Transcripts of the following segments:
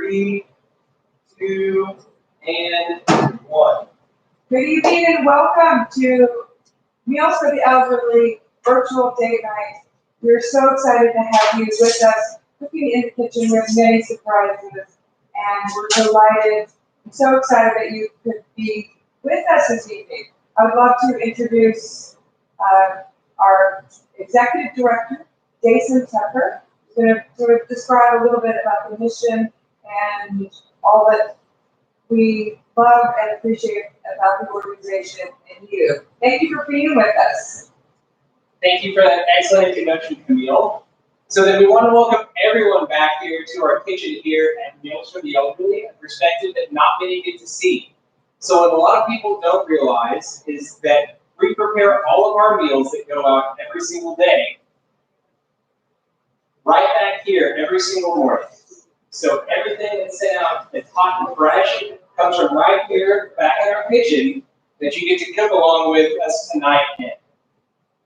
3, 2, and 1. Good evening and welcome to Meals for the Elderly virtual day night. We're so excited to have you with us, cooking in the kitchen with many surprises, and we're delighted, so excited that you could be with us this evening. I would love to introduce our executive director, Jason Tucker, who's going to sort of describe a little bit about the mission and all that we love and appreciate about the organization and you. Thank you for being with us. Thank you for that excellent introduction, Camille. So then we want to welcome everyone back here to our kitchen here at Meals for the Elderly, a perspective that not many get to see. So what a lot of people don't realize is that we prepare all of our meals that go out every single day right back here every single morning. So everything that's sent out that's hot and fresh comes from right here back in our kitchen that you get to cook along with us tonight in.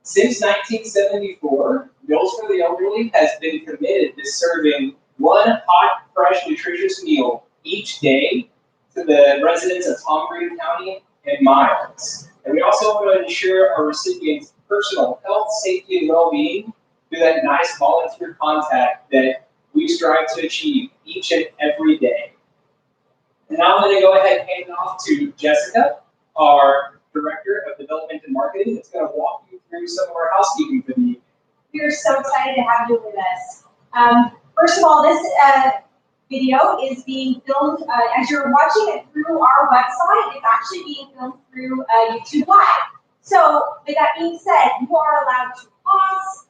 Since 1974, Meals for the Elderly has been committed to serving one hot, fresh, nutritious meal each day to the residents of Tom Green County and Miles. And we also want to ensure our recipients' personal health, safety, and well-being through that nice volunteer contact that we strive to achieve each and every day. And now I'm going to go ahead and hand it off to Jessica, our Director of Development and Marketing, that's going to walk you through some of our housekeeping for the evening. We're so excited to have you with us. First of all, this video is being filmed, as you're watching it through our website, it's actually being filmed through YouTube Live. So with that being said, you are allowed to pause.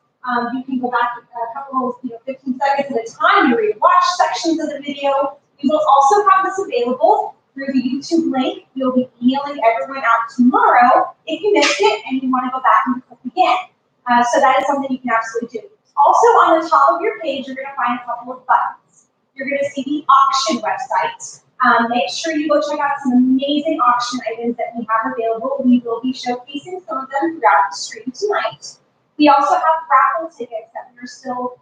You can go back a couple of 15 seconds at a time to rewatch sections of the video. We will also have this available through the YouTube link. We'll be emailing everyone out tomorrow if you missed it and you want to go back and click again. So that is something you can absolutely do. Also on the top of your page, you're going to find a couple of buttons. You're going to see the auction website. Make sure you go check out some amazing auction items that we have available. We will be showcasing some of them throughout the stream tonight. We also have raffle tickets that we're still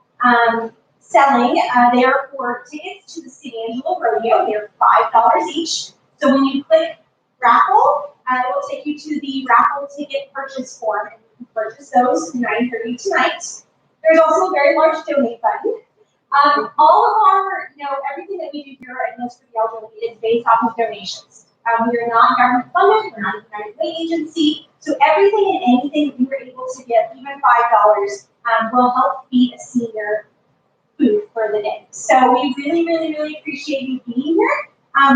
selling. They are for tickets to the San Angelo Rodeo. They're $5 each. So when you click raffle, it will take you to the raffle ticket purchase form, and you can purchase those at 9:30 tonight. There's also a very large donate button. All of our, everything that we do here at Meals for the Elderly is based off of donations. We are not government funded. We're not a United Way agency. So everything and anything that we were able to give, even $5, will help feed a senior food for the day. So we really, really, really appreciate you being here.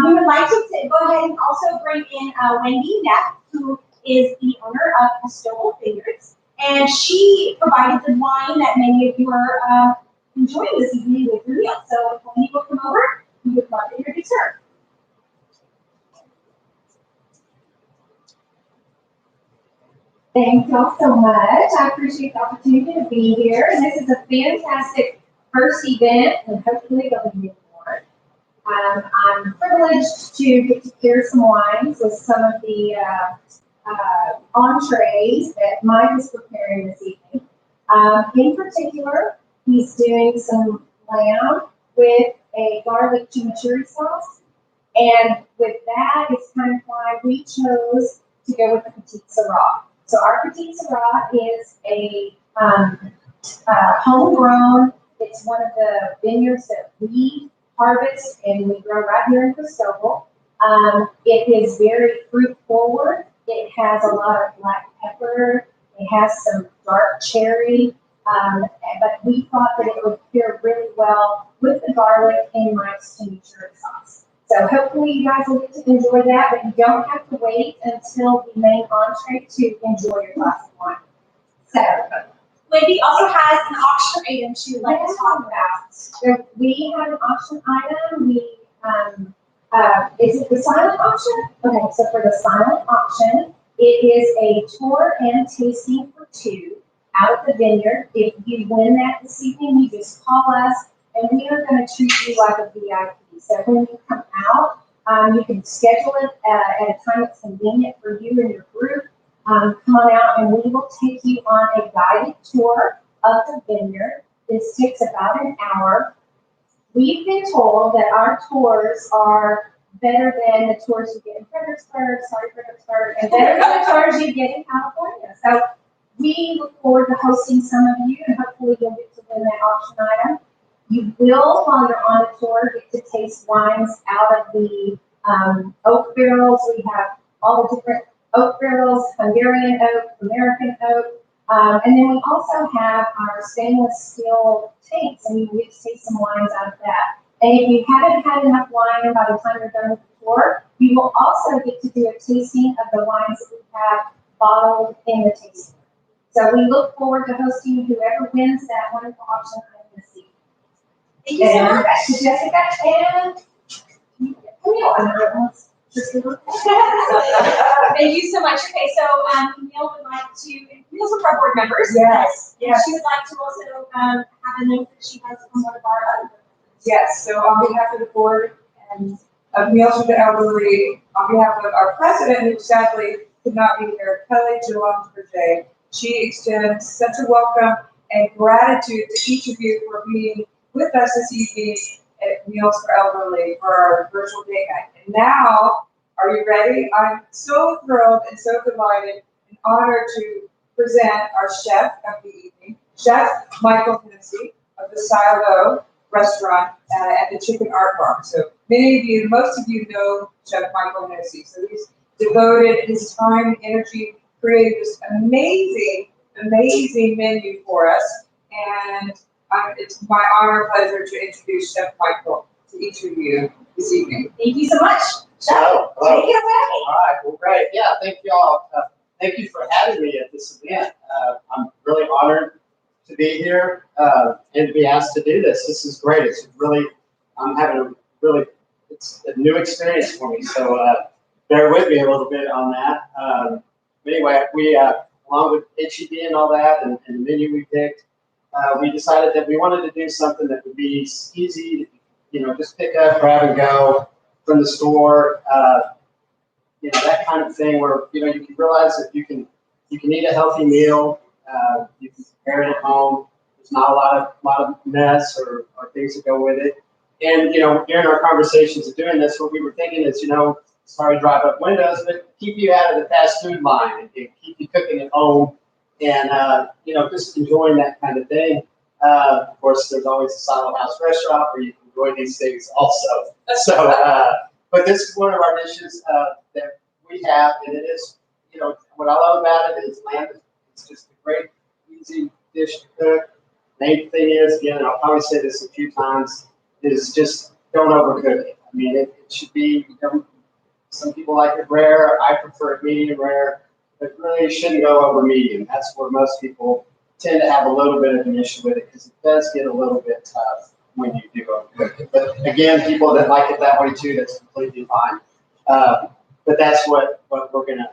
We would like to go ahead and also bring in Wendy Neff, who is the owner of Pastoral Vineyards. And she provided the wine that many of you are enjoying this evening with your meal. So if Wendy will come over, we would love to introduce her. Thanks y'all so much. I appreciate the opportunity to be here. And this is a fantastic first event, and hopefully there'll be more. I'm privileged to get to share some wines with some of the entrees that Mike is preparing this evening. In particular, he's doing some lamb with a garlic chimichurri sauce. And with that, it's kind of why we chose to go with the Petite Syrah. So our Petite Syrah is a homegrown. It's one of the vineyards that we harvest and we grow right here in Cristobal. It is very fruit forward. It has a lot of black pepper. It has some dark cherry. But we thought that it would pair really well with the garlic and Mike's chimichurri sauce. So hopefully you guys will get to enjoy that, but you don't have to wait until the main entree to enjoy your glass of wine. So Wendy also has an auction item she would like to talk about. So we have an auction item. Is it the silent auction? Okay, so for the silent auction, it is a tour and tasting for two out of the vineyard. If you win that this evening, you just call us and we are going to treat you like a VIP. So when you come out, you can schedule it at a time that's convenient for you and your group. Come on out and we will take you on a guided tour of the vineyard. This takes about an hour. We've been told that our tours are better than the tours you get in Fredericksburg, and better than the tours you get in California. So we look forward to hosting some of you, and hopefully you'll get to win that auction item. You will, while you're on the tour, get to taste wines out of the oak barrels. We have all the different oak barrels, Hungarian oak, American oak, and then we also have our stainless steel tanks, and you get to taste some wines out of that. And if you haven't had enough wine by the time you're done with the tour, you will also get to do a tasting of the wines that we have bottled in the tasting. So we look forward to hosting whoever wins that wonderful auction item this evening. Thank you so much. Back to Jessica and Camille. Thank you so much. Okay, so Camille would like to, Camille's one of our board members. Yes, And yes. she would like to also have a note that she has from one of our other. Yes, so on behalf of the board and of Meals for the Elderly, on behalf of our president, who sadly could not be here, Kelly Gillon-Berger, she extends such a welcome and gratitude to each of you for being with us this evening at Meals for Elderly for our virtual date night. And now, are you ready? I'm so thrilled and so delighted and honored to present our chef of the evening, Chef Michael Hennessey of the Silo Restaurant at the Chicken Art Farm. So many of you, most of you know Chef Michael Hennessey. So he's devoted his time and energy creating this amazing menu for us. And it's my honor and pleasure to introduce Chef Michael to each of you this evening. Thank you so much. Hello. Take it away. All right, well, great. Yeah, thank you all. Thank you for having me at this event. I'm really honored to be here and to be asked to do this. This is great. It's really, I'm having a really, it's a new experience for me. So bear with me a little bit on that. Anyway, we, along with HEB and all that and the menu we picked, we decided that we wanted to do something that would be easy, just pick up, grab and go from the store, that kind of thing where, you can realize that you can eat a healthy meal, you can prepare it at home. There's not a lot of mess or things that go with it. And, during our conversations of doing this, what we were thinking is, sorry to drive up windows, but keep you out of the fast food line and keep you cooking at home and, just enjoying that kind of thing. Of course, there's always a Silo House restaurant where you can enjoy these things also. So, but this is one of our dishes that we have, and it is, what I love about it is lamb. It's just a great, easy dish to cook. Main thing is, again, and I'll probably say this a few times, is just don't overcook it. I mean, it should be, some people like it rare. I prefer it medium rare, but really shouldn't go over medium. That's where most people tend to have a little bit of an issue with it because it does get a little bit tough when you do overcook it. But again, people that like it that way too, that's completely fine. But that's what we're gonna,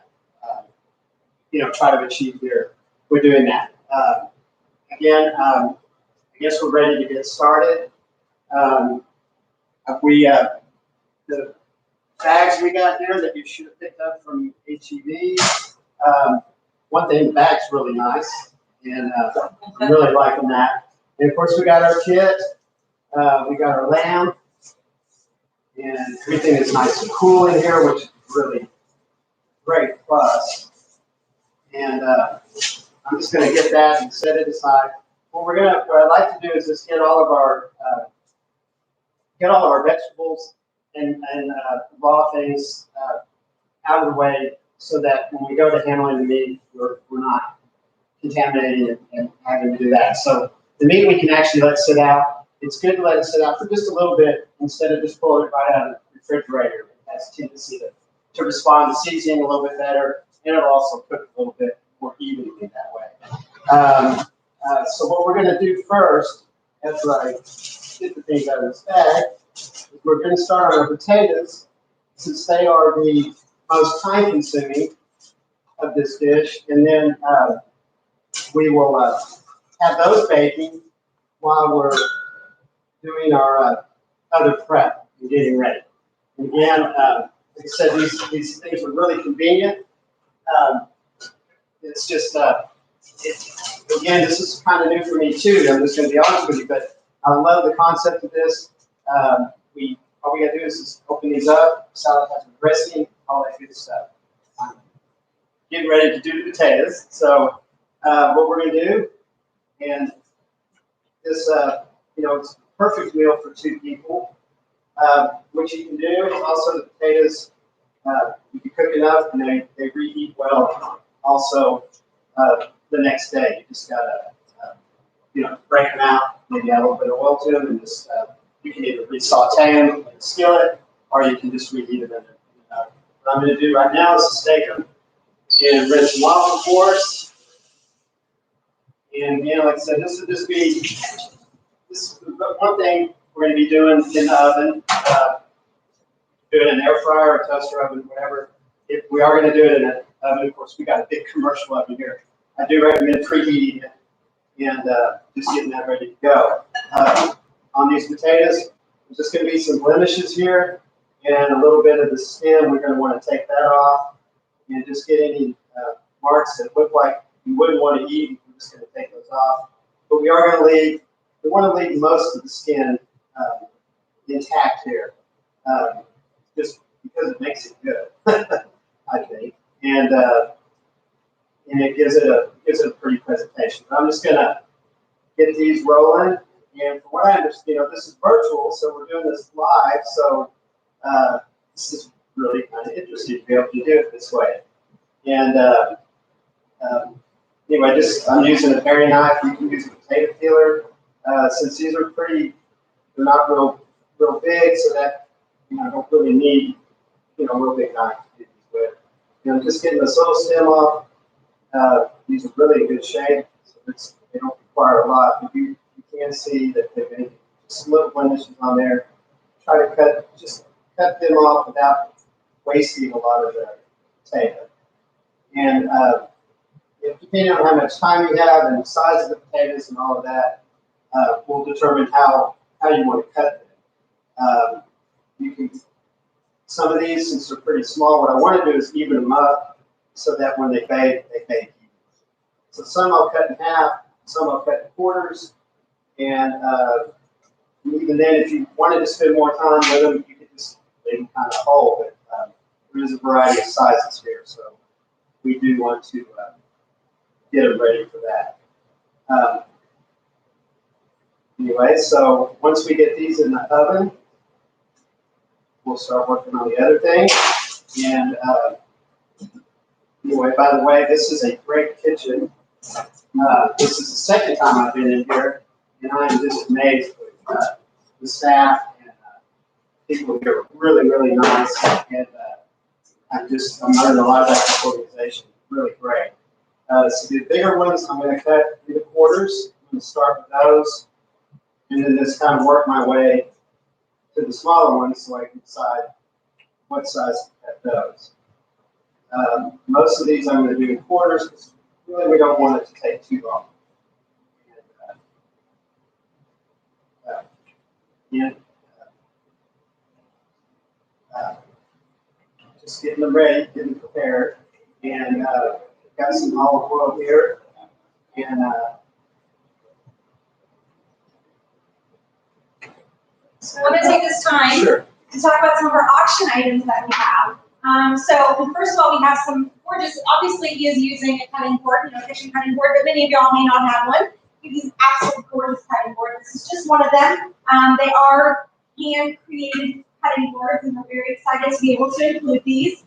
try to achieve here. We're doing that. Again, I guess we're ready to get started. The bags we got here that you should have picked up from HEB. One thing, the bag's really nice, and I'm really liking that. And of course, we got our kit. We got our lamb, and everything is nice and cool in here, which is really great plus. And I'm just going to get that and set it aside. What I'd like to do is just get all of our vegetables and raw things out of the way, so that when we go to handling the meat, we're not contaminating and having to do that. So the meat we can actually let sit out. It's good to let it sit out for just a little bit instead of just pulling it right out of the refrigerator. It has a tendency to respond to seasoning a little bit better, and it'll also cook a little bit more evenly that way. So what we're going to do first, after I get the things out of this bag, is we're going to start on our potatoes, since they are the most time-consuming of this dish, and then we will have those baking while we're doing our other prep and getting ready. And again, like I said, these things are really convenient. It's just, again, this is kind of new for me too. I'm just going to be honest with you, but I love the concept of this. All we gotta do is just open these up, salad has been dressing, all that good stuff. Getting ready to do the potatoes. So what we're gonna do, and this, it's a perfect meal for 2 people. What you can do is also the potatoes, you can cook it up and they reheat well. Also, the next day, you just gotta, break them out, maybe add a little bit of oil to them, and just, you can either re-saute them in a skillet, or you can just reheat them in it. What I'm gonna do right now is to take them and rinse them off, of course. And, like I said, this would just be, one thing we're gonna be doing in the oven, do it in an air fryer or toaster oven, whatever. If we are gonna do it in an oven, of course, we got a big commercial oven here. I do recommend preheating it and just getting that ready to go. On these potatoes, there's just going to be some blemishes here and a little bit of the skin. We're going to want to take that off and just get any marks that look like you wouldn't want to eat. We're just going to take those off. But we are going to leave, we want to leave most of the skin intact here, just because it makes it good, I think. And it gives it a pretty presentation. But I'm just going to get these rolling. And from what I understand, this is virtual, so we're doing this live. So this is really kind of interesting to be able to do it this way. And anyway, I'm using a paring knife. You can use a potato peeler. Since these are they're not real big, so that I don't really need a real big knife to do these with. Just getting this little stem off. These are really in good shape, so they don't require a lot. But you can see that they've been just little blemishes on there. Try to cut them off without wasting a lot of the potato. And depending on how much time you have and the size of the potatoes and all of that, will determine how you want to cut them. Some of these, since they're pretty small, what I want to do is even them up so that when they bake even. So some I'll cut in half, some I'll cut in quarters, and even then, if you wanted to spend more time with them, you could just leave them kind of whole. But there is a variety of sizes here, so we do want to get them ready for that. Anyway, so once we get these in the oven, we'll start working on the other thing. And anyway, by the way, this is a great kitchen. This is the second time I've been in here, and I am just amazed with the staff and people here are really, really nice. And I'm learning a lot about this organization. Really great. So the bigger ones, I'm going to cut into quarters. I'm going to start with those, and then just kind of work my way to the smaller ones so I can decide what size to cut those. Most of these I'm going to do in quarters because really we don't want it to take too long. Just getting them ready, getting prepared, and got some olive oil here, and I'm going to take this time to talk about some of our auction items that we have. So first of all, we have some gorgeous, obviously he is using a cutting board, kitchen cutting board, but many of y'all may not have one. These absolutely gorgeous cutting boards. This is just one of them. They are hand-created cutting boards, and we're very excited to be able to include these.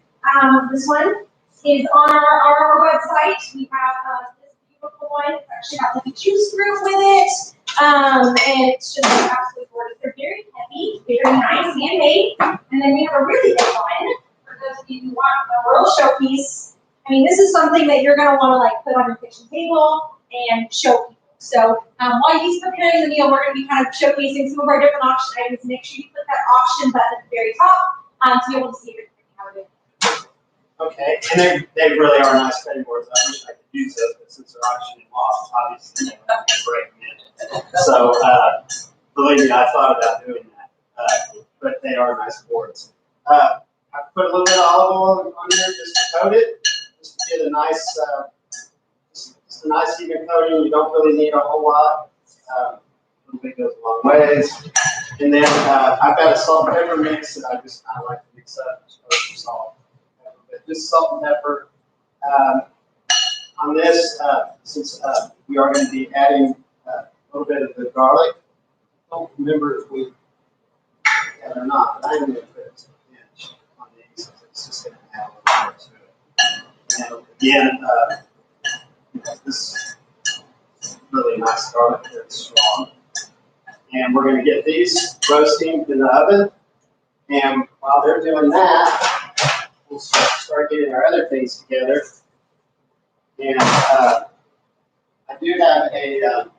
This one is on our website. We have this beautiful one. It's actually got like a juice group with it. And it's just absolutely gorgeous. They're very heavy, very nice, handmade. And then we have a really big one for those of you who want a real showpiece. I mean, this is something that you're going to want to like put on your kitchen table and show people. So while he's preparing the meal, we're going to be kind of showcasing some of our different auction items. Make sure you click that auction button at the very top to be able to see everything how it is. Okay, and they really are nice cutting boards. I wish I could use those, but since they're auctioning off, obviously they don't break in. So believe me, I thought about doing that, but they are nice boards. I put a little bit of olive oil on here just to coat it, just to get a nice, just a nice even coating. You don't really need a whole lot. A little bit goes a long ways. And then I've got a salt and pepper mix that I just kind of like to mix up, salt and pepper, but just salt and pepper. On this, since we are going to be adding a little bit of the garlic, I don't remember if we had or not, but I'm going to put a pinch on these. It's just going to add a little bit to it. And again, this is really nice garlic, very strong. And we're going to get these roasting in the oven. And while they're doing that, we'll start getting our other things together. And I do have a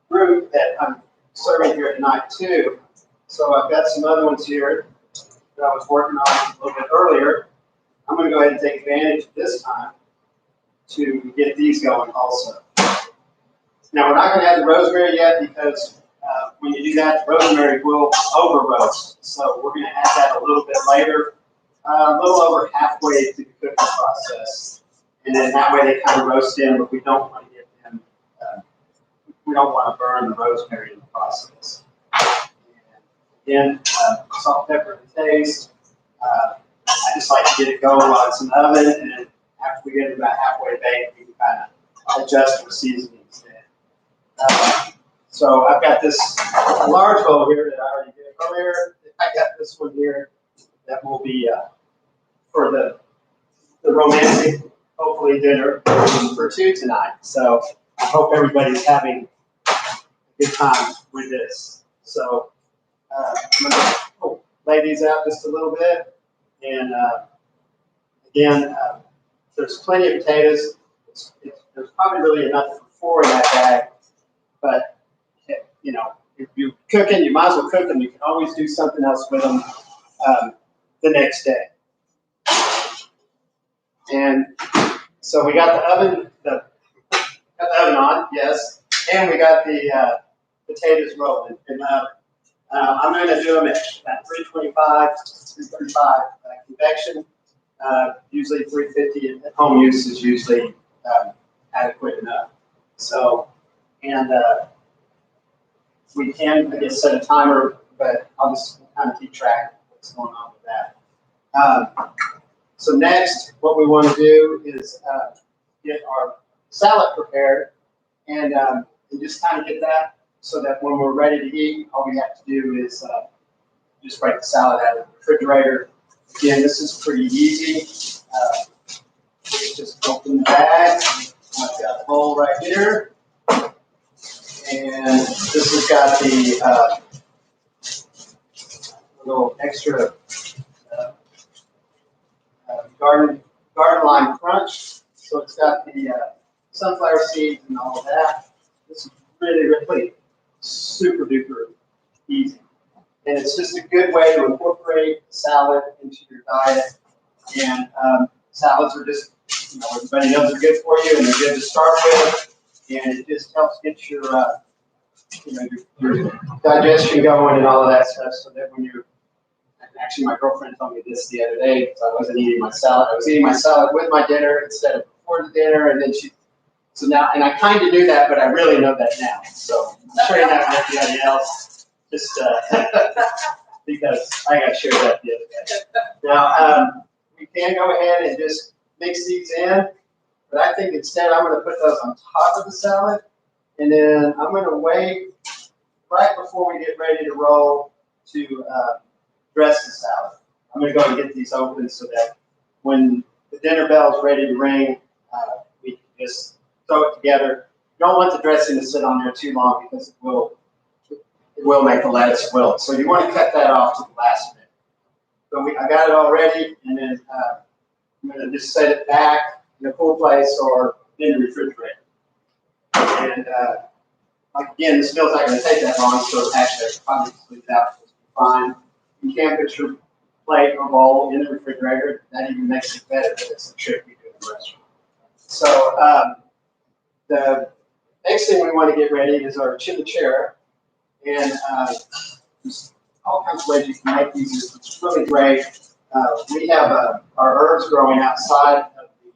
group that I'm serving here tonight too. So I've got some other ones here that I was working on a little bit earlier. I'm going to go ahead and take advantage of this time to get these going also. Now we're not going to add the rosemary yet because when you do that, the rosemary will over roast. So we're going to add that a little bit later, a little over halfway through the cooking process. And then that way they kind of roast in, but we don't want to get them, we don't want to burn the rosemary in the process. And again, salt, pepper, and taste. I just like to get it going while it's in the oven, and then after we get it about halfway baked, we can kind of adjust our seasonings then. So I've got this large bowl here that I already did earlier. I got this one here that will be for the romantic, hopefully, dinner for two tonight. So I hope everybody's having a good time with this. So I'm going to lay these out just a little bit. And again, there's plenty of potatoes. There's probably really enough for 4 in that bag. But, you know, if you're cooking, you might as well cook them. You can always do something else with them the next day. And so we got the oven, on, yes, and we got the potatoes rolling in the oven. I'm going to do them at 325, 335 convection. Usually 350 at home use is usually adequate enough. So, and we can, I guess, set a timer, but I'll just kind of keep track of what's going on with that. So next, what we want to do is get our salad prepared and just kind of get that so that when we're ready to eat, all we have to do is just break the salad out of the refrigerator. Again, this is pretty easy. Just open the bag. I've got a bowl right here. And this has got the little extra garden lime crunch. So it's got the sunflower seeds and all of that. This is really, really super duper easy. And it's just a good way to incorporate salad into your diet. And salads are just, you know, everybody knows they're good for you and they're good to start with. And it just helps get your, your digestion going and all of that stuff so that when you're, actually my girlfriend told me this the other day because I wasn't eating my salad. I was eating my salad with my dinner instead of before the dinner. And then so now, and I kind of knew that, but I really know that now. So I'm sharing that with everybody else just because I got shared that the other day. Now, we can go ahead and just mix these in, but I think instead I'm going to put those on top of the salad, and then I'm going to wait right before we get ready to roll to dress the salad. I'm going to go and get these open so that when the dinner bell is ready to ring, we can just throw it together. You don't want the dressing to sit on there too long because it will make the lettuce wilt. So you want to cut that off to the last minute. So I got it all ready, and then I'm going to just set it back in a cool place or in the refrigerator. And again, this meal's not going to take that long, so actually I can probably just leave it out. Just fine. You can put your plate or bowl in the refrigerator. That even makes it better, but it's a trick we do in the restaurant. So the next thing we want to get ready is our chimichurri. And there's all kinds of ways you can make these. It's really great. We have our herbs growing outside of the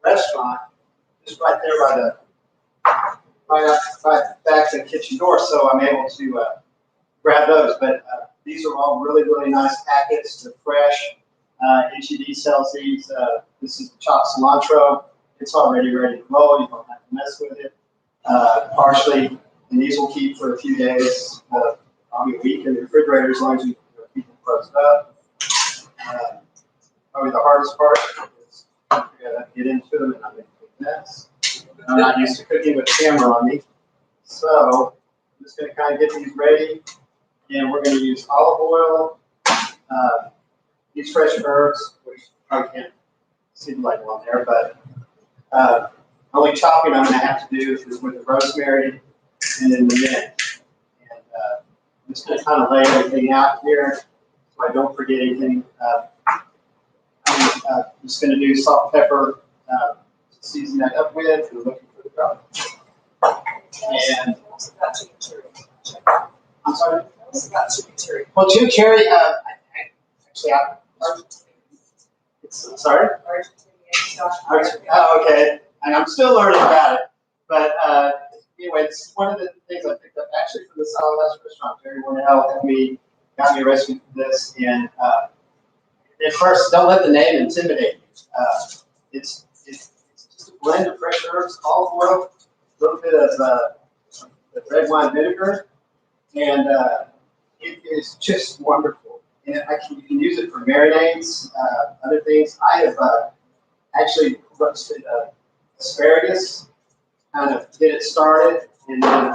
restaurant, just right there by the back of the kitchen door. So I'm able to grab those. But these are all really, really nice packets. They're fresh. HED sells these. This is the chopped cilantro. It's already ready to roll. You don't have to mess with it. Parsley, and these will keep for a few days, probably a week in the refrigerator as long as you keep them frozen up. Probably the hardest part is I gotta get into them and I'm gonna make a mess. I'm not used to cooking with a camera on me. So I'm just gonna kind of get these ready, and we're gonna use olive oil, these fresh herbs, which I can't see the label on there, but only chopping I'm gonna have to do is with the rosemary and then the mint. And I'm just gonna kind of lay everything out here so I don't forget anything. I'm just going to do salt, pepper, season that up with, and looking for the garlic. And I'm sorry? Well, chimichurri, sorry? Oh, okay. And I'm still learning about it. But anyway, it's one of the things I picked up actually from the Salad restaurant. Everyone else got me a recipe for this. And at first, don't let the name intimidate you. It's just a blend of fresh herbs, olive oil, a little bit of red wine vinegar, and it is just wonderful. And you can use it for marinades, other things. I have actually roasted asparagus, kind of get it started, and then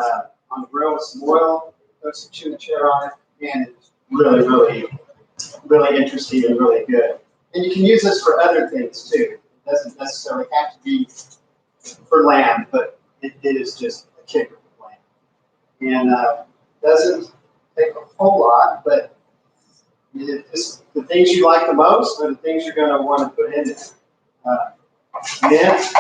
on the grill with some oil, put some chimichurri on it, and it's really, really, really interesting and really good. And you can use this for other things too. It doesn't necessarily have to be for lamb, but it is just a kicker for lamb. And doesn't take a whole lot, but the things you like the most are the things you're going to want to put in it. Mint,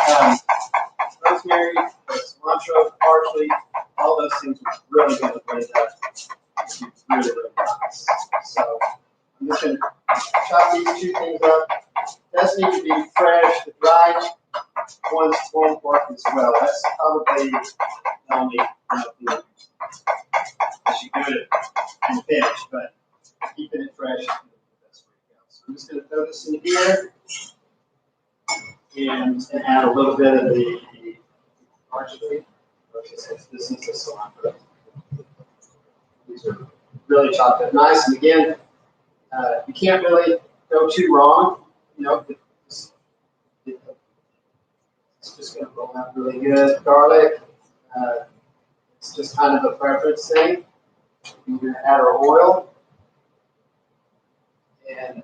rosemary, cilantro, parsley, all those things are really going to blend up. It's really, really nice. So I'm just going to chop these two things up. It does need to be fresh. The dried ones won't work as well. That's probably the only thing as you do it in the finish, but keeping it fresh is the best way to go. So I'm just going to throw this in here and add a little bit of the parsley. This is the cilantro. These are really chopped up nice, and again, you can't really go too wrong. You know, it's just going to roll out really good. Garlic, it's just kind of a preference thing. We're going to add our oil and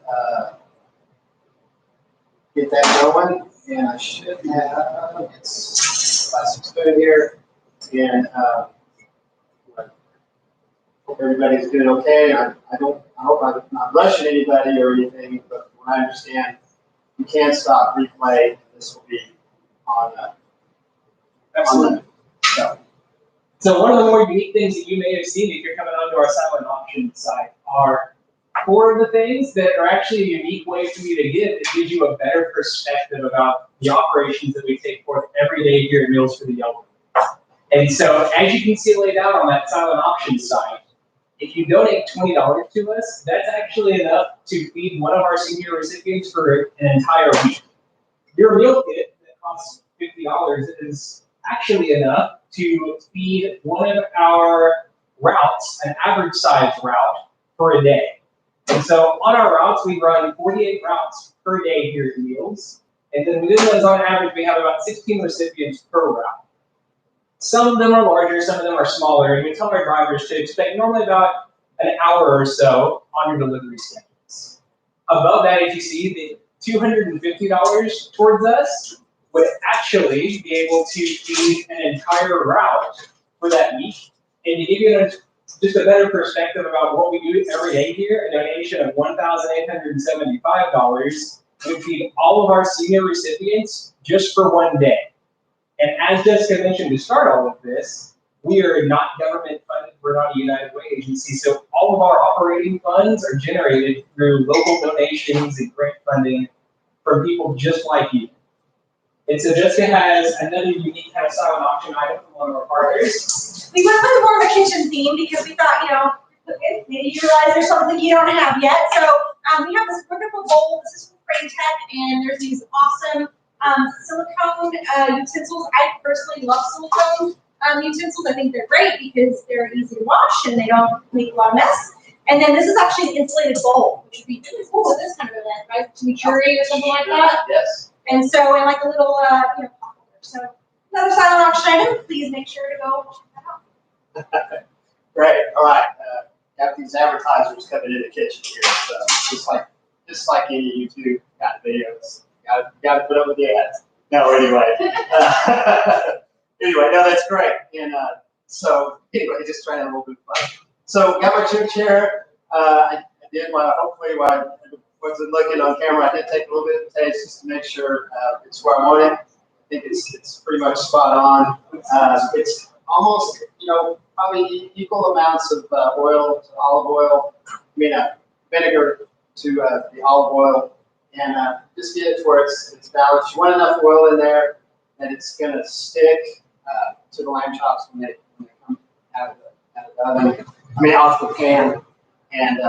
get that going. And I should have it's plastic spoon here, and hope everybody's doing okay. I hope I'm not rushing anybody or anything, but from what I understand, you can stop replay, and this will be on Excellent. So one of the more unique things that you may have seen if you're coming onto our silent auction site are 4 of the things that are actually a unique way for you to get that gives you a better perspective about the operations that we take forth every day here at Meals for the Elderly. And so as you can see laid out on that silent auction site, if you donate $20 to us, that's actually enough to feed one of our senior recipients for an entire week. Your meal kit that costs $50 is actually enough to feed one of our routes, an average size route, for a day. And so on our routes, we run 48 routes per day here at Meals. And then within those, on average, we have about 16 recipients per route. Some of them are larger, some of them are smaller, and we tell our drivers to expect normally about an hour or so on your delivery schedules. Above that, as you see, the $250 towards us would actually be able to feed an entire route for that week. And to give you just a better perspective about what we do every day here, a donation of $1,875 would feed all of our senior recipients just for one day. And as Jessica mentioned to start all of this, we are not government funded, we're not a United Way agency, so all of our operating funds are generated through local donations and grant funding from people just like you. And so Jessica has another unique kind of silent auction item from one of our partners. We went with more of a kitchen theme because we thought, Okay, maybe you realize there's something you don't have yet. So we have this wonderful bowl. This is from Crane Tech, and there's these awesome silicone utensils. I personally love silicone utensils. I think they're great because they're easy to wash and they don't make a lot of mess. And then this is actually an insulated bowl, which would be really cool at this kind of event, right? Chimichurri or something like that. Yes. And so, and like a little, pot holder. So another silent auction item. Please make sure to go check that out. Great. All right. Got these advertisers coming in the kitchen here. So just like any YouTube kind of videos, got to put up with the ads. No, anyway. Anyway, no, that's great. And so anyway, just trying a little bit of fun. So got my chip chair. I did hopefully while I wasn't looking on camera, I did take a little bit of taste just to make sure it's where I want it. I think it's pretty much spot on. It's almost, probably equal amounts of oil to olive oil. Vinegar to the olive oil, and just get it to where it's balanced. You want enough oil in there that it's going to stick to the lamb chops when they come out of the oven. Off the pan, and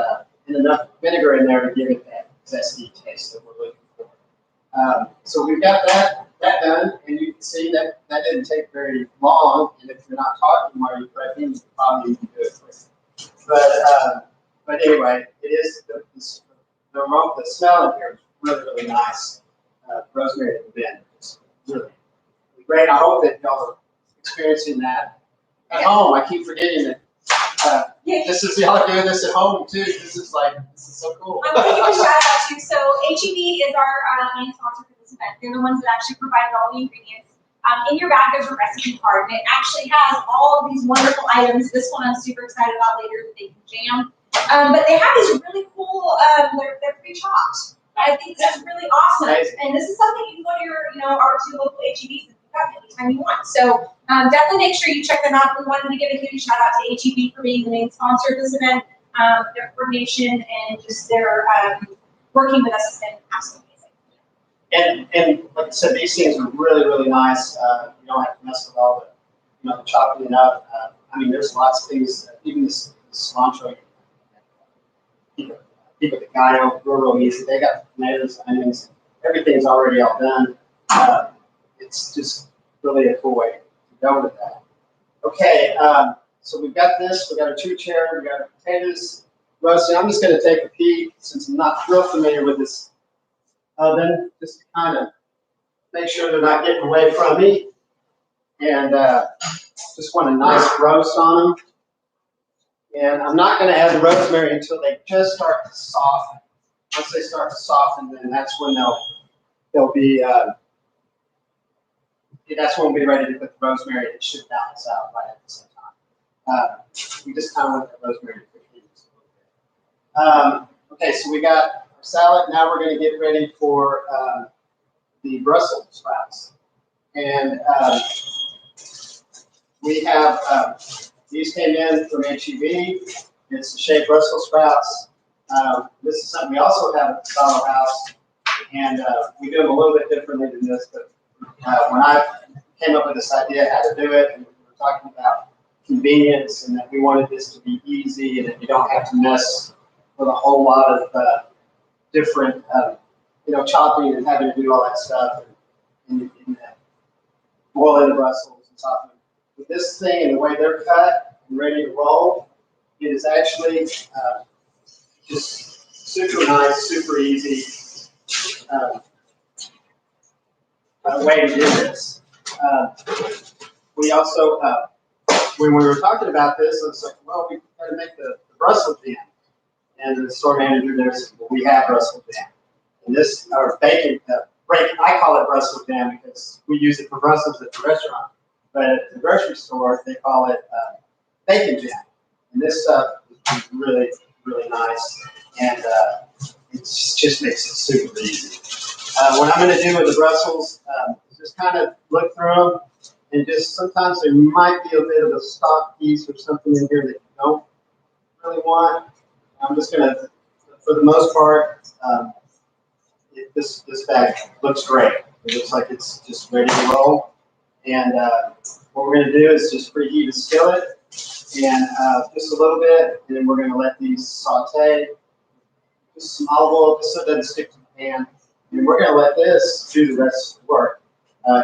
enough vinegar in there to give it that zesty taste that we're looking for. So we've got that done, and you can see that didn't take very long. And if you're not talking while you're prepping, you probably can do it quick. But anyway, it is the aroma, the smell in here is really, really nice. Rosemary at the bin is really great. I hope that y'all are experiencing that at home. I keep forgetting that. This is y'all are doing this at home too. This is so cool. I'm going to give a shout out to, so HEB is our main sponsor for this event. They're the ones that actually provide all the ingredients. In your bag, there's a recipe card, and it actually has all of these wonderful items. This one I'm super excited about later, the bacon jam. But they have these really cool, they're pre-chopped. I think that's really awesome. And this is something you can go to our two local HEBs and pick up anytime you want. So definitely make sure you check them out. We wanted to give a huge shout out to HEB for being the main sponsor of this event. Their coordination and just their working with us has been absolutely amazing. And like I said, these things are really, really nice. You don't have to mess with all the chopping it up. There's lots of things, even this cilantro. Keep it real easy. They got tomatoes, onions, everything's already all done. It's just really a cool way to go with that. Okay, so we've got this. We've got our two-chair. We've got our potatoes roasting. I'm just going to take a peek since I'm not real familiar with this oven, just to kind of make sure they're not getting away from me. And just want a nice roast on them. And I'm not going to add the rosemary until they just start to soften. Once they start to soften, then that's when they'll be that's when we'll be ready to put the rosemary. It should balance out right at the same time. We just kind of want the rosemary to cook just a little bit. Okay, so we got our salad. Now we're going to get ready for the Brussels sprouts, and we have. These came in from HEB. It's the shaved Brussels sprouts. This is something we also have at the Dollar House, and we do them a little bit differently than this. But when I came up with this idea how to do it, and we were talking about convenience and that we wanted this to be easy and that you don't have to mess with a whole lot of different, chopping and having to do all that stuff and boiling the Brussels and softening. With this thing and the way they're cut and ready to roll, it is actually just super nice, super easy way to do this. We also, when we were talking about this, I was like, well, we got to make the Brussels jam. And the store manager there said, well, we have Brussels jam. And this, our bacon, I call it Brussels jam because we use it for Brussels at the restaurant. But at the grocery store, they call it bacon jam. And this stuff is really, really nice. And it just makes it super easy. What I'm going to do with the Brussels is just kind of look through them. And just sometimes there might be a bit of a stock piece or something in here that you don't really want. I'm just going to, for the most part, this bag looks great. It looks like it's just ready to roll. And what we're going to do is just preheat a skillet And just a little bit, and then we're gonna let these saute. Just some olive oil, just so it doesn't stick to the pan. And we're gonna let this do the rest of the work.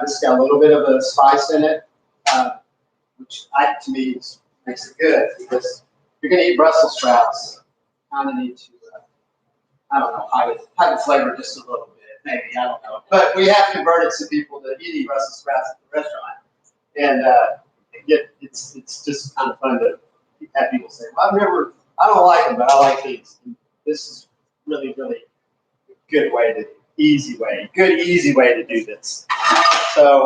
This has got a little bit of a spice in it, which to me makes it good, because if you're gonna eat Brussels sprouts, you kind of need to, I don't know, hide the flavor just a little bit, maybe, I don't know. But we have converted some people to eating Brussels sprouts at the restaurant, and it's just kind of fun to have people say, well, I don't like them, but I like these. And this is really, really good easy way to do this. So,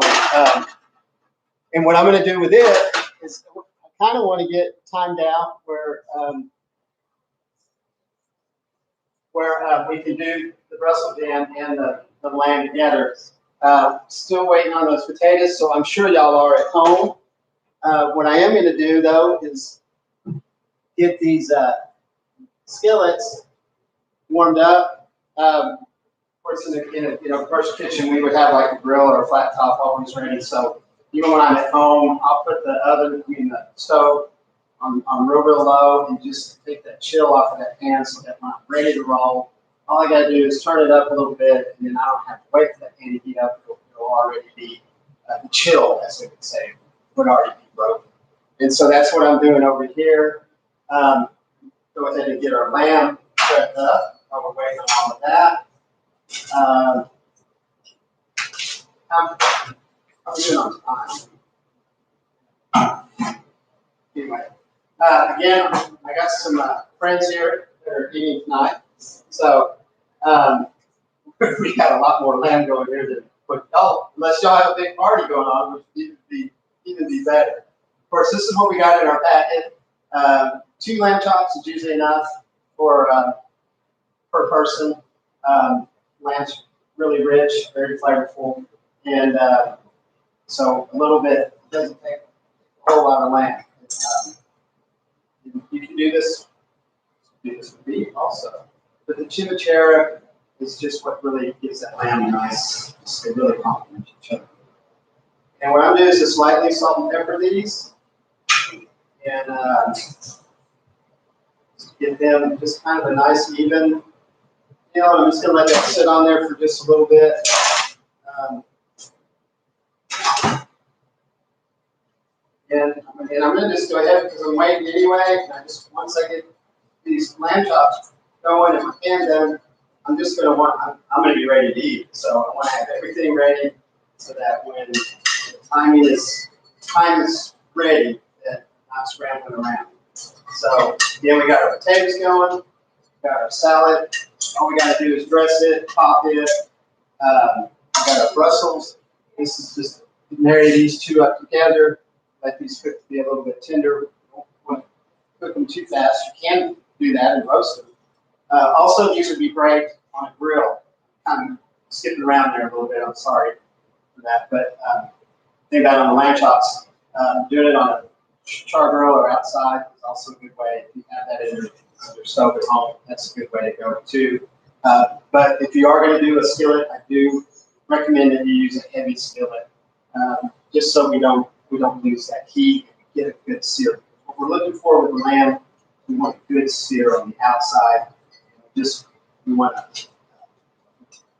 and what I'm going to do with it is I kind of want to get timed out where we can do the Brussels jam and the lamb together. Still waiting on those potatoes, so I'm sure y'all are at home. What I am going to do, though, is get these skillets warmed up. Of course, in a commercial kitchen, we would have like a grill or a flat top always ready. So even when I'm at home, I'll put the stove on real low and just take that chill off of that pan so that when I'm ready to roll, all I got to do is turn it up a little bit, and then I don't have to wait for that pan to heat up. It'll already be chill, as they would say, would already be broken. And so that's what I'm doing over here. Go ahead and get our lamb prepped up while we're waiting on all of that. I'm doing on time. Anyway, again, I got some friends here that are eating tonight. So we got a lot more lamb going here than unless y'all have a big party going on, which would even be better. Of course, this is what we got in our packet. 2 lamb chops is usually enough for per person. Lamb's really rich, very flavorful, and so a little bit doesn't take a whole lot of lamb. You can do this with beef also, but the chimichurri is just what really gives that lamb a nice. They really complement each other. And what I'm doing is just lightly salt and pepper these, and give them just kind of a nice even. I'm just going to let that sit on there for just a little bit. And I'm going to just go ahead because I'm waiting anyway. And once I get these lamb chops going and my pan done, I'm going to be ready to eat. So I want to have everything ready so that when the time is ready, that I'm not scrambling around. So again, we got our potatoes going, we got our salad. All we got to do is dress it, pop it. We got our Brussels. This is just marry these two up together. Let these cook to be a little bit tender. Don't want to cook them too fast. You can do that and roast them. Also, these would be great on a grill. Kind of skipping around there a little bit. I'm sorry for that, but think about it on the lamb chops. Doing it on a char grill or outside is also a good way. If you have that in your stove at home, that's a good way to go too. But if you are going to do a skillet, I do recommend that you use a heavy skillet, just so we don't lose that heat and get a good sear. What we're looking for with the lamb, we want a good sear on the outside. We want to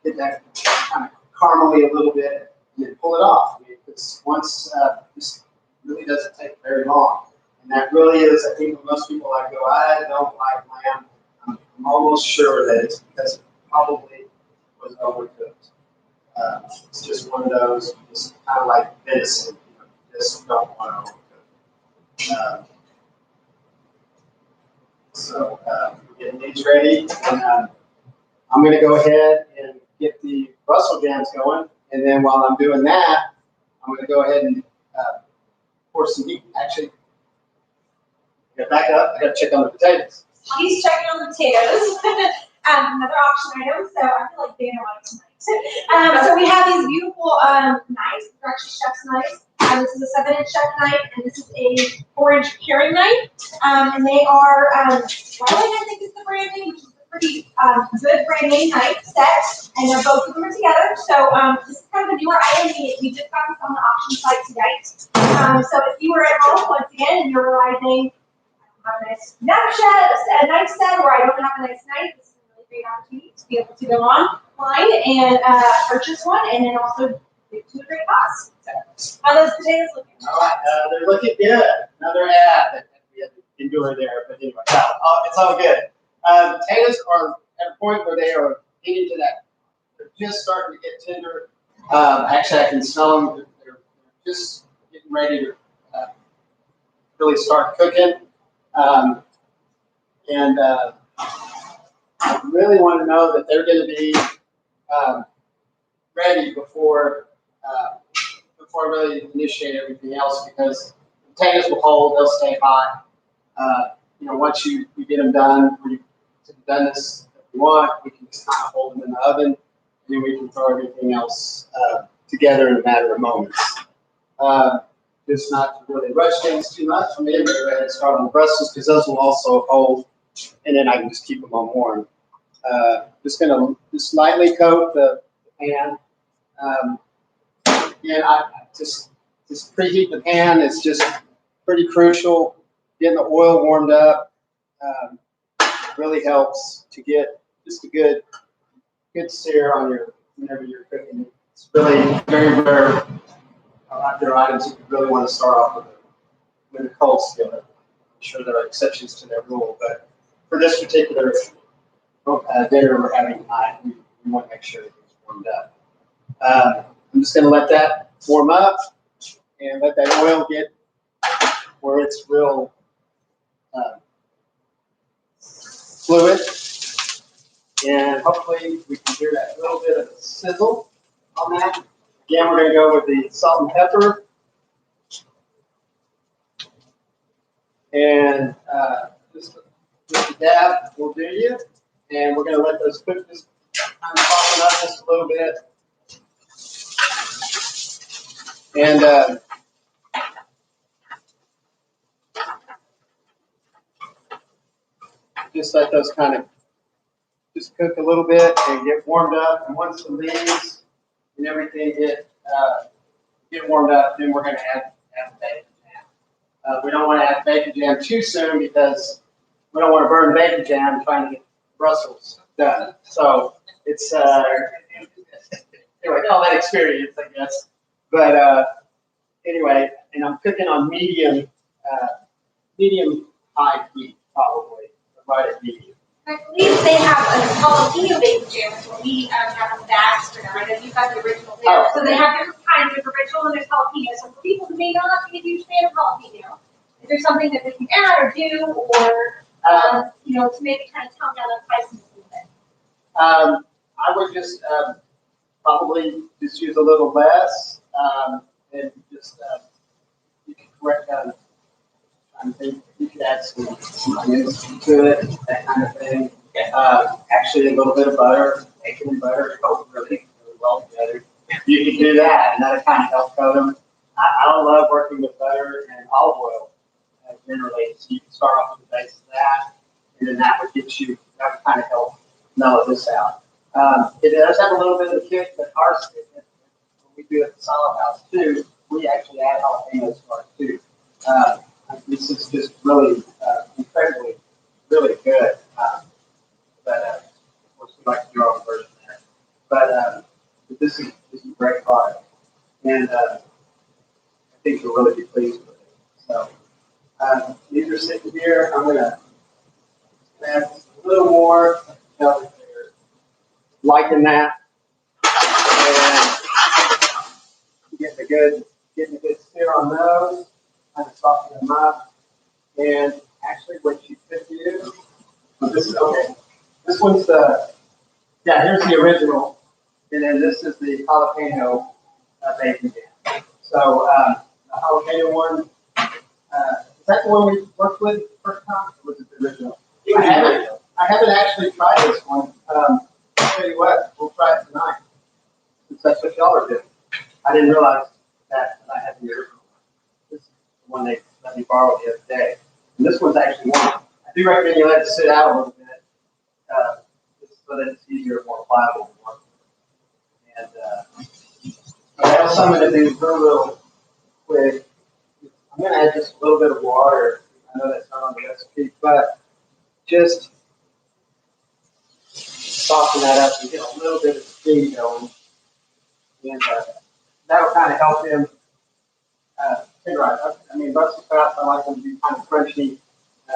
get that kind of caramely a little bit and then pull it off. Because once this really doesn't take very long. And that really is, I think, when most people I don't like lamb. I'm almost sure that it's because it probably was overcooked. It's just one of those, just kind of like venison. You just don't want to overcook. So we're getting these ready, and I'm going to go ahead and get the Brussels jams going. And then while I'm doing that, I'm going to go ahead and pour some heat. Actually, back up. I got to check on the potatoes. She's checking on the potatoes. Another option item. So I feel like being on tonight. So we have these beautiful knives. They're actually chef's knives. This is a 7-inch chef knife, and this is a 4-inch paring knife. And they are, Ryland, I think is the brand name, which is a pretty good brand name knife set. And they're both of them are together. So this is kind of a newer item. We just got this on the auction site today. So if you were at home once again and you're realizing, I don't have a nice night set, or I don't have a nice night, this is a really great opportunity to be able to go online and purchase one, and then also get to a great cost. So, how are those potatoes looking? All right, they're looking good. Another ad that we had to endure there, but anyway, it's all good. Potatoes are at a point where they are getting to that. They're just starting to get tender. Actually, I can smell them. They're just getting ready to really start cooking. And I really want to know that they're going to be ready before I really initiate everything else, because potatoes will hold, they'll stay hot. Once you get them done, or you've done this if you want, we can just kind of hold them in the oven, and then we can throw everything else together in a matter of moments. Just not to really rush things too much. I'm going to go ahead and start on the Brussels, because those will also hold, and then I can just keep them on warm. Just going to just lightly coat the pan. I just preheat the pan. It's just pretty crucial. Getting the oil warmed up really helps to get just a good sear on whenever you're cooking. It's really very rare. There are items you really want to start off with a cold skillet. I'm sure there are exceptions to that rule, but for this particular dinner we're having tonight, we want to make sure that it's warmed up. I'm just going to let that warm up and let that oil get where it's real fluid, and hopefully we can hear that little bit of a sizzle on that. Again, we're going to go with the salt and pepper, and just a dab will do you. And we're going to let those cook just kind of soften up just a little bit. And just let those kind of just cook a little bit and get warmed up. And once the leaves and everything get warmed up, then we're going to add the bacon jam. We don't want to add bacon jam too soon, because we don't want to burn bacon jam trying to get Brussels done. So it's anyway, all that experience, I guess. But anyway, and I'm cooking on medium high heat, probably right at medium. I believe they have a jalapeno bacon jam, which we have a Baxter. I know you've got the original there. Oh. So they have different kinds of original, and there's jalapeno. So for people who may not be a huge fan of jalapeno, is there something that they can add or do, or to make it kind of tone down the spiciness a little bit? I would just probably just use a little less, and just you can correct that. I think you could add some onions to it, that kind of thing. Actually, a little bit of butter, bacon and butter go really well together. You can do that, and that'll kind of help coat them. I love working with butter and olive oil generally. So you can start off with the base of that, and then that would kind of help mellow this out. It does have a little bit of a kick, but ours, when we do it at the Solid House too, we actually add jalapenos to ours too. This is just really incredibly, really good. But of course, we like to do our own version there. But this is a great product, and I think you'll really be pleased with it. So these are sitting here. I'm going to add a little more. Tell that they're liking that, and getting a good sear on those. Kind of soften them up. And actually, what you could do, this is okay. This one's here's the original, and then this is the jalapeno bacon jam. So the jalapeno one, is that the one we worked with first time, or was it the original? I haven't actually tried this one. I'll tell you what, we'll try it tonight, since that's what y'all are doing. I didn't realize that I had the original. This is the one they let me borrow the other day. And this one's actually warm. I do recommend you let it sit out a little bit, just so that it's easier, more pliable. And I'll summon it in real quick. I'm gonna add just a little bit of water. I know that's not on the recipe, but just soften that up and get a little bit of steam going. And that'll kind of help him tenderize. I mean, Brussels sprouts, I like them to be kind of crunchy.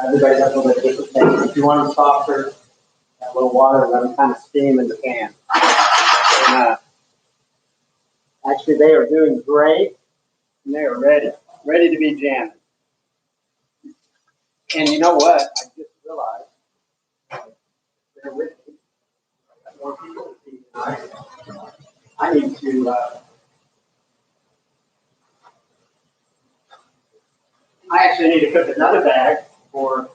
Everybody has a little bit different things. If you want them softer, add a little water, let them kind of steam in the pan. And, actually, they are doing great, and they are ready to be jammed. And you know what? I just realized they're with me. I've got more people to see tonight. I need to. I actually need to cook another bag for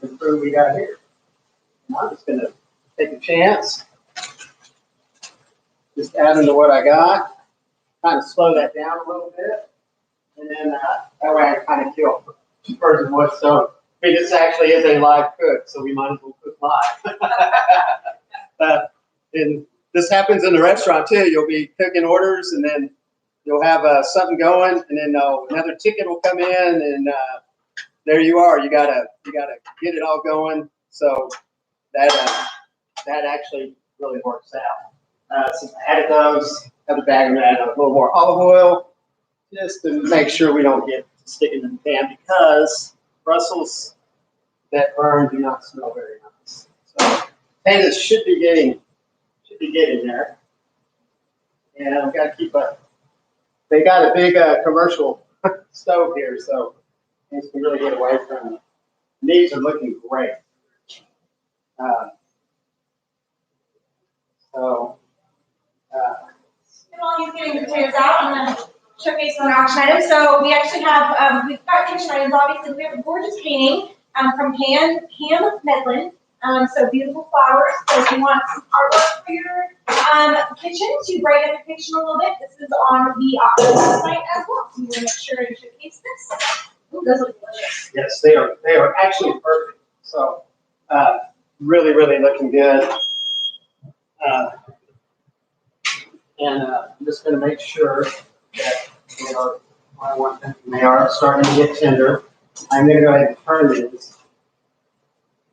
the crew we got here. And I'm just going to take a chance, just add into what I got, kind of slow that down a little bit, and then that way I kind of kill two birds with one stone. I mean, this actually is a live cook, so we might as well cook live. And this happens in the restaurant too. You'll be cooking orders, and then you'll have something going, and then another ticket will come in, and there you are. You gotta get it all going. So that actually really works out. So I added those. Have a bag of that, a little more olive oil, just to make sure we don't get sticking in the pan, because Brussels that burn do not smell very nice. So potatoes should be getting there, and I've got to keep up. They got a big commercial stove here, so things can really get away from them. These are looking great. While he's getting the potatoes out, I'm going to showcase some action items. So we actually have, we've got kitchen items, obviously. We have a gorgeous painting from Pam Medlin. So beautiful flowers. So if you want some artwork for your kitchen to brighten up your kitchen a little bit, this is on the website as well. So you want to make sure and showcase this. Ooh, those look delicious. Yes, they are actually perfect. So really looking good. And I'm just going to make sure that they are starting to get tender. I'm going to go ahead and turn these,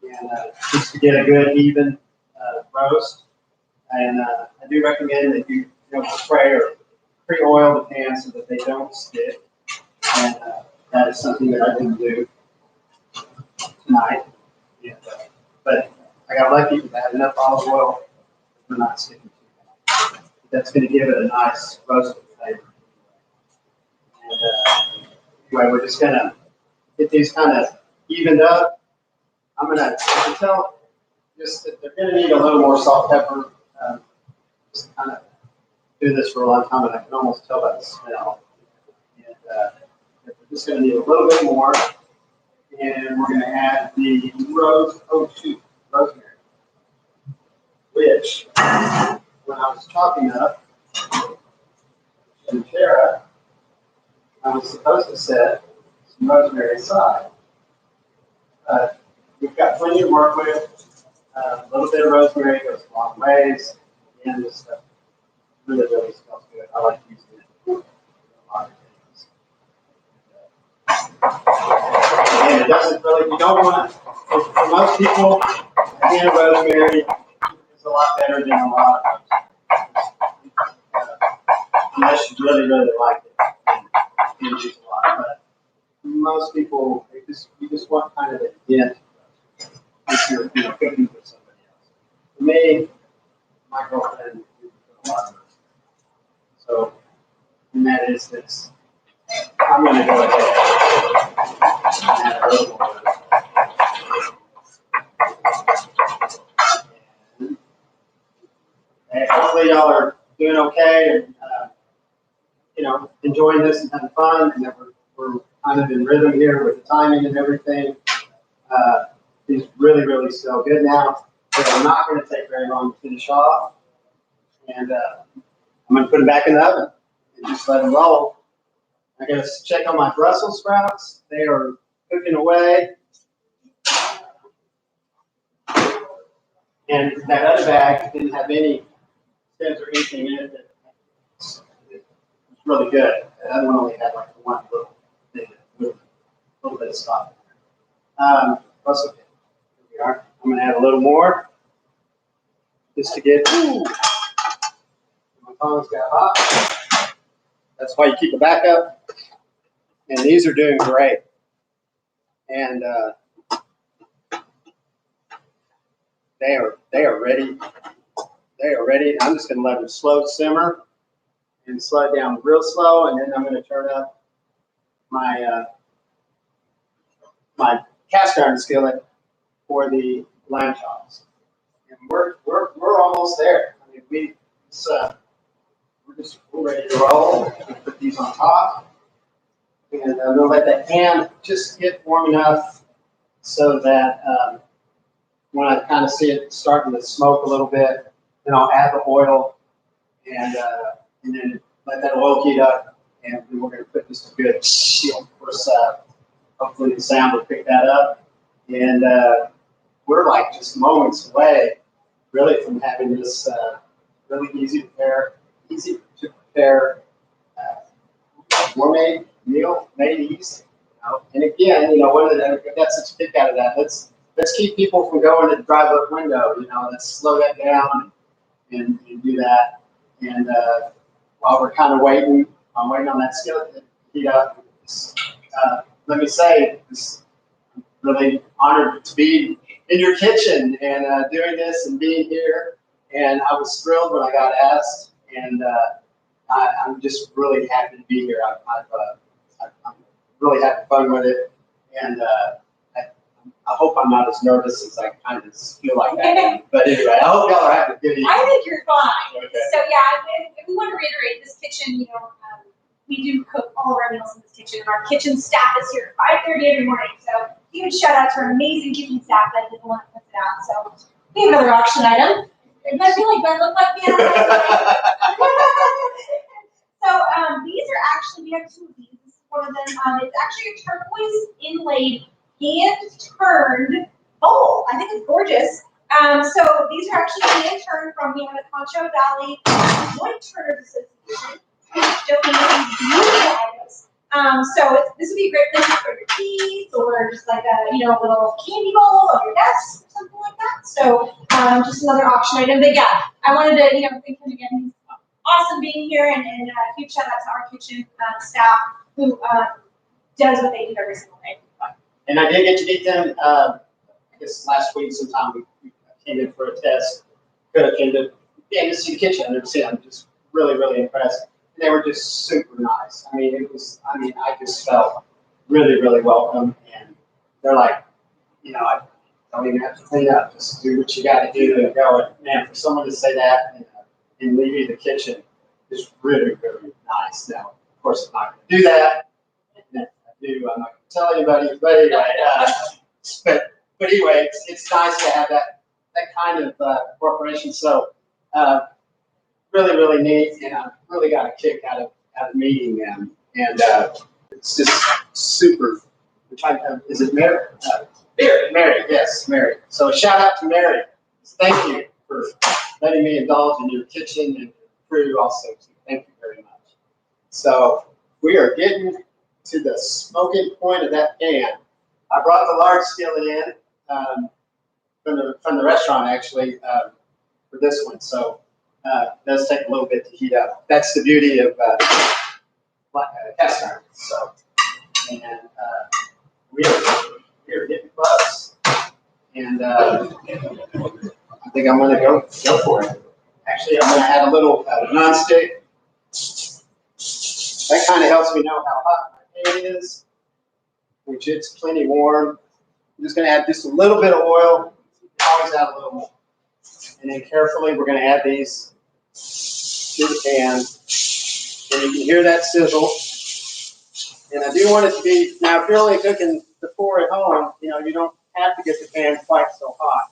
and just to get a good even roast. And I do recommend that you spray or pre-oil the pan so that they don't stick. And that is something that I didn't do tonight. And, but I got lucky because I had enough olive oil for not sticking to it. That's going to give it a nice roasted flavor. And anyway, we're just going to get these kind of evened up. I'm going to tell just that they're going to need a little more salt, pepper. Just kind of do this for a long time, and I can almost tell by the smell. And we're just going to need a little bit more. And we're going to add the rosemary, which, when I was chopping up chimichurri, I was supposed to set some rosemary aside. We've got plenty to work with. A little bit of rosemary goes a long ways. And this stuff really smells good. I like using it in a lot of things. And it doesn't really, you don't want to, for most people, a can of rosemary is a lot better than a lot of unless you really like it and use a lot. But most people, you just want kind of a dent if you're cooking for somebody else. For me, my girlfriend uses a lot of rosemary. So, and that is this. I'm going to go ahead and add a little more. And hopefully y'all are doing okay and enjoying this and having fun, and that we're kind of in rhythm here with the timing and everything. These really smell good now. They're not going to take very long to finish off, and I'm going to put them back in the oven and just let them roll. I got to check on my Brussels sprouts. They are cooking away. And that other bag didn't have any stems or anything in it that really good. The other one only had like one little thing with a little bit of stuff. That's okay. Here we are. I'm going to add a little more just to get. Ooh, my tongue's got hot. That's why you keep the back up. And these are doing great. And they are ready. They are ready. I'm just going to let them slow simmer and slow it down real slow, and then I'm going to turn up my my cast iron skillet for the lamb chops. And we're almost there. I mean, we're ready to roll. We put these on top, and I'm going to let that pan just get warm enough so that when I kind of see it starting to smoke a little bit, then I'll add the oil and then let that oil heat up, and then we're going to put just a good shield. Of course, hopefully the sound will pick that up. And we're like just moments away, really, from having this really easy to prepare gourmet meal made easy. You know? And again, one of the I got such a kick out of that. Let's keep people from going to the drive-up window. Let's slow that down and do that. And while we're kind of waiting, I'm waiting on that skillet to heat up. Let me say, I'm really honored to be in your kitchen and doing this and being here. And I was thrilled when I got asked, and I'm just really happy to be here. I'm really having fun with it, and I hope I'm not as nervous as I kind of feel like I am. But anyway, I hope y'all are having a good evening. I think you're fine. Okay. So yeah, and we want to reiterate this kitchen. We do cook all of our meals in this kitchen, and our kitchen staff is here at 5:30 every morning. So huge shout out to our amazing kitchen staff that did the one that puts it out. So we have another auction item. I feel like that looked like me. So these are actually, we have two of these. This is one of them. It's actually a turquoise inlaid hand-turned bowl. I think it's gorgeous. So these are actually hand-turned from the Concho Valley Wood Turners Association. Donating these beautiful items. So this would be a great place for your keys or just like a little candy bowl on your desk or something like that. So just another auction item. But yeah, I wanted to thank him again. He's awesome being here, and huge shout out to our kitchen staff who does what they do every single day. And I did get to meet them, I guess last week sometime. We came in for a test. Came to see the kitchen. I'm just really, really impressed. They were just super nice. I just felt really, really welcome. And they're like, I don't even have to clean up. Just do what you got to do and go. And man, for someone to say that and leave you the kitchen is really, really nice. Now, of course, I'm not going to do that. And if I do, I'm not going to tell anybody. But anyway, but anyway, it's nice to have that kind of cooperation. So. Really, really neat, and I really got a kick out of meeting them. And it's just super. Is it Mary? Mary, yes, Mary. So a shout out to Mary. Thank you for letting me indulge in your kitchen and your crew also. Thank you very much. So we are getting to the smoking point of that pan. I brought the large skillet in from the restaurant actually for this one. So. It does take a little bit to heat up. That's the beauty of cast iron. So, and we are getting close. And I think I'm going to go for it. Actually, I'm going to add a little nonstick. That kind of helps me know how hot my pan is, which it's plenty warm. I'm just going to add just a little bit of oil. Always add a little more. And then carefully, we're going to add these to the pan, and you can hear that sizzle. And I do want it to be, now if you're only cooking the 4 at home, you don't have to get the pan quite so hot.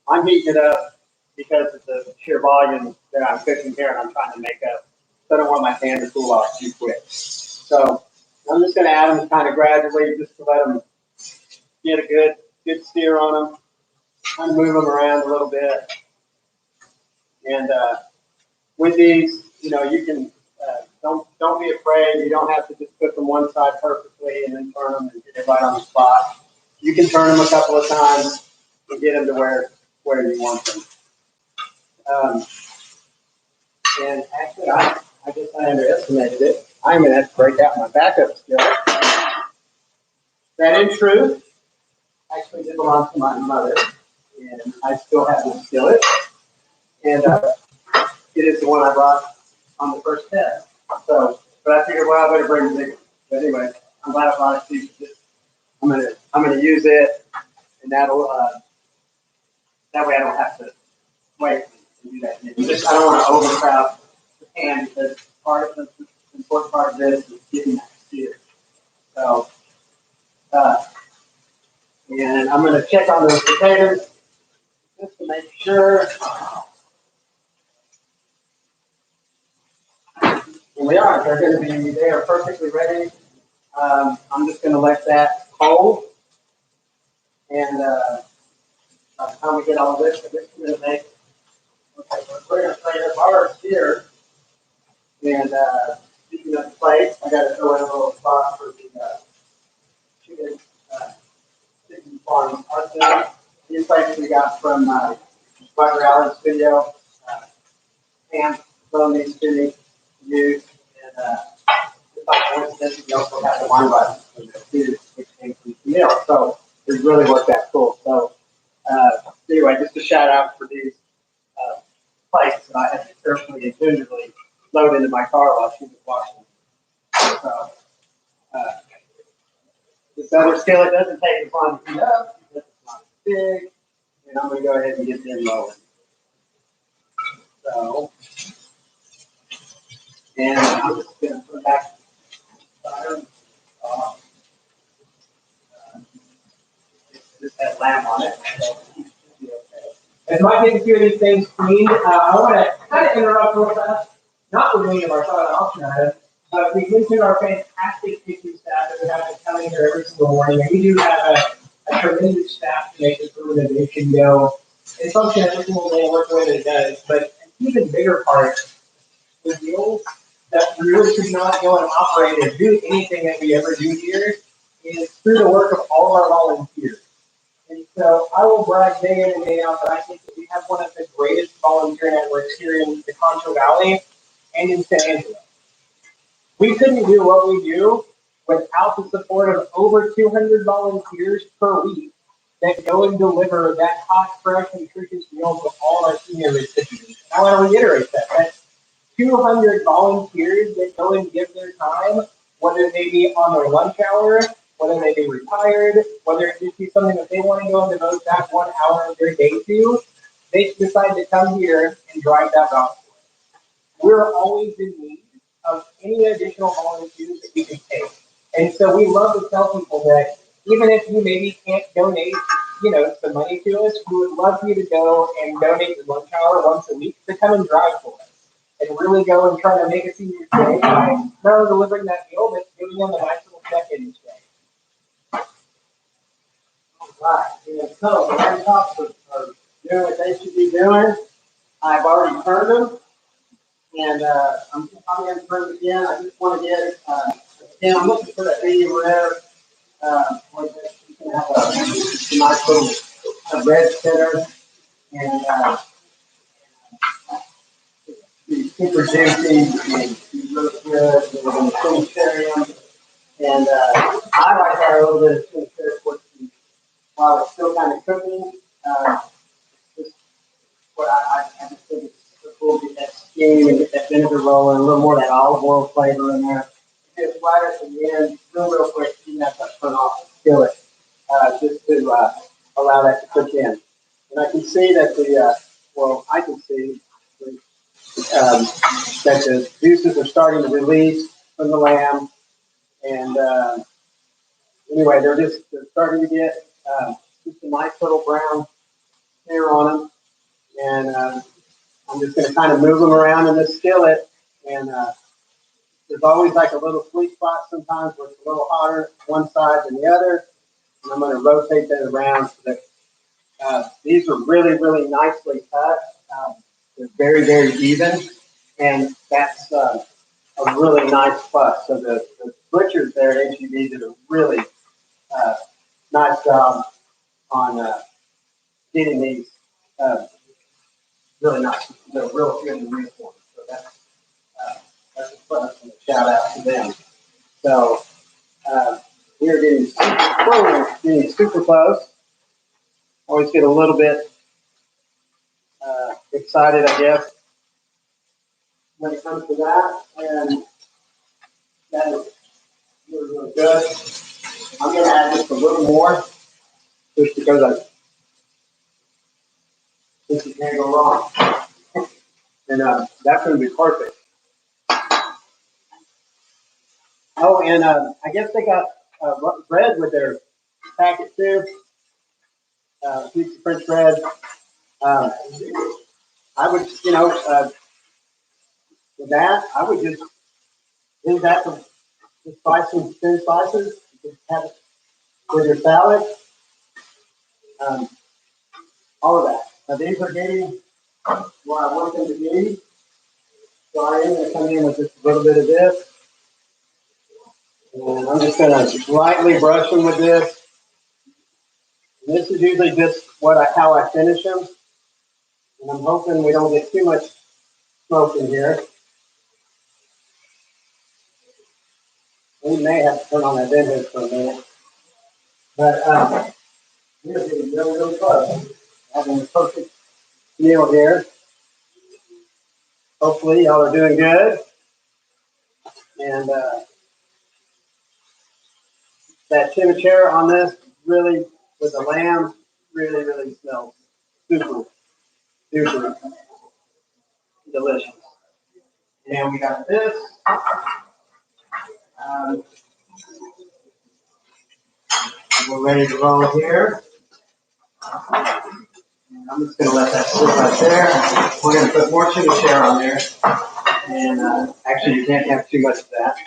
I'm heating it up because of the sheer volume that I'm cooking here and I'm trying to make up. So I don't want my pan to cool off too quick. So I'm just going to add them kind of gradually just to let them get a good steer on them. Kind of move them around a little bit. And with these, you can don't be afraid. You don't have to just cook them one side perfectly and then turn them and get it right on the spot. You can turn them a couple of times and get them to where you want them. And actually, I guess I underestimated it. I'm going to have to break out my backup skillet. That, in truth, actually did belong to my mother, and I still have this skillet. And it is the one I brought on the first test. So, but I figured, well, I better bring the bigger. But anyway, I'm glad I brought it to you. I'm gonna use it, and that'll that way I don't have to wait to do that. I don't want to overcrowd the pan because the important part of this is getting that sear. So, and I'm gonna check on those potatoes just to make sure. And they are perfectly ready. I'm just going to let that hold. And by the time we get all this, we're going to make, we're going to plate up ours here. And speaking of the plates, I got to throw in a little spot for the chicken farm arsenal. These plates we got from Roger Allen's video. Pam loaned these to me to use. And by coincidence, we also have the wine glasses for the food, which came from the meal. So it really worked out cool. So anyway, just a shout out for these plates that I had to carefully and gingerly load into my car while she was washing. So this other skillet doesn't take as long to heat up because it's not as big. And I'm going to go ahead and get them lowered. So, and I'm just going to put back the fire. Just had lamb on it. So it should be okay. As Mike gets a few of these things cleaned, I want to kind of interrupt real fast, not with any of our silent auction items, but we mentioned our fantastic kitchen staff that we have been coming here every single morning, and we do have a tremendous staff to make this organization go and function every single day and work the way that it does. But an even bigger part is the old that we really could not go and operate or do anything that we ever do here is through the work of all of our volunteers. And so I will brag day in and day out that I think that we have one of the greatest volunteer networks here in the Concho Valley and in San Angelo. We couldn't do what we do without the support of over 200 volunteers per week that go and deliver that hot, fresh, nutritious meal to all our senior recipients. I want to reiterate that. That's 200 volunteers that go and give their time, whether they be on their lunch hour, whether they be retired, whether it just be something that they want to go and devote that 1 hour of their day to, they decide to come here and drive that route for us. We're always in need of any additional volunteers that we can take. And so we love to tell people that even if you maybe can't donate, some money to us, we would love for you to go and donate your lunch hour once a week to come and drive for us. And really go and try to make a senior day by not only delivering that meal, but giving them a nice little check-in each day. Right. Yeah, so the lamb chops are doing what they should be doing. I've already turned them, and I'm probably going to turn them again. I just want to get, again, I'm looking for that medium rare, where you can have a nice little red center, and be super juicy and be really good. We're going to chimichurri them, and I like to add a little bit of chimichurri while it's still kind of cooking. Just what I just think it's so cool to get that steam and get that vinegar rolling, a little more of that olive oil flavor in there. Just right at the end, real quick, you have to turn off the skillet just to allow that to cook in. And I can see that I can see that the juices are starting to release from the lamb. And anyway, they're starting to get just a nice little brown hair on them. And I'm just going to kind of move them around in this skillet. And there's always like a little sweet spot sometimes where it's a little hotter one side than the other. And I'm going to rotate that around so that these are really, really nicely cut. They're very, very even. And that's a really nice plus. So the butchers there at HEB did a really nice job on getting these really nice, they're real good in uniform. So that's a plus and a shout out to them. So we are getting super close. Always get a little bit excited, I guess, when it comes to that. And that is really, really good. I'm going to add just a little more, just because I think you can't go wrong. And that's going to be perfect. Oh, and I guess they got bread with their packet too. Piece of French bread. I would, with that, I would just do that to slice some thin slices. Just have it with your salad. All of that. Now these are getting what I want them to be. So I am going to come in with just a little bit of this. And I'm just going to lightly brush them with this. And this is usually just how I finish them. And I'm hoping we don't get too much smoke in here. We may have to turn on that vent hood for a minute. But we're getting really, really close. Having the perfect meal here. Hopefully y'all are doing good. And that chimichurri on this really, with the lamb, really, really smells super, super delicious. And we got this. We're ready to roll here. And I'm just going to let that sit right there. We're going to put more chimichurri on there. And actually, you can't have too much of that.